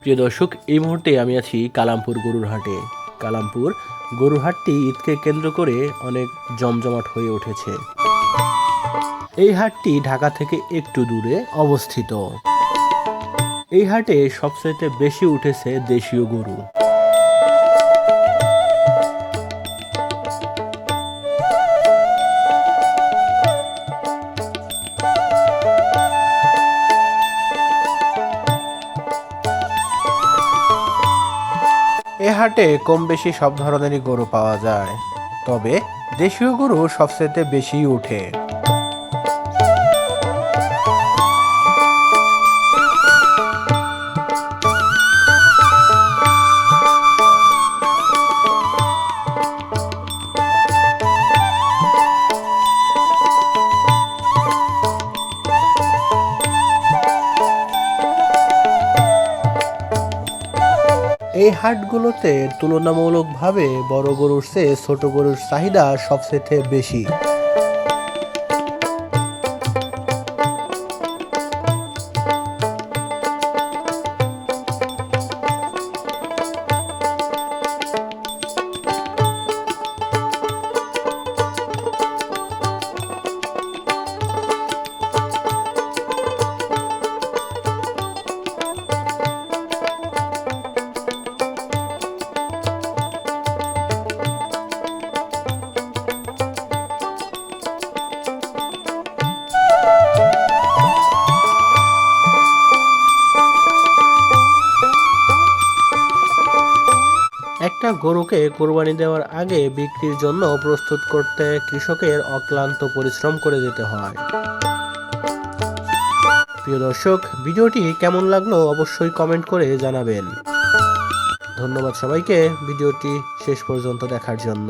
প্রিয় দর্শক, এই মুহূর্তে আমি আছি কালামপুর গরুর হাটে। কালামপুর গরুর হাটটি ঈদকে কেন্দ্র করে অনেক জমজমাট হয়ে উঠেছে। এই হাটটি ঢাকা থেকে একটু দূরে অবস্থিত। এই হাটে সবচাইতে বেশি উঠেছে দেশীয় গরু। এ হাটে কম বেশি সব ধরনেরই গরু পাওয়া যায়, তবে দেশীয় গরু সবচেয়ে বেশি উঠে। এই হাটগুলোতে তুলনামূলকভাবে বড় গরুর চেয়ে ছোট গরুর চাহিদা সবচেয়ে বেশি। একটা গরুকে কোরবানি দেওয়ার আগে বিক্রির জন্য প্রস্তুত করতে কৃষকের অক্লান্ত পরিশ্রম করে যেতে হয়। প্রিয় দর্শক, ভিডিওটি কেমন লাগলো অবশ্যই কমেন্ট করে জানাবেন। ধন্যবাদ সবাইকে ভিডিওটি শেষ পর্যন্ত দেখার জন্য।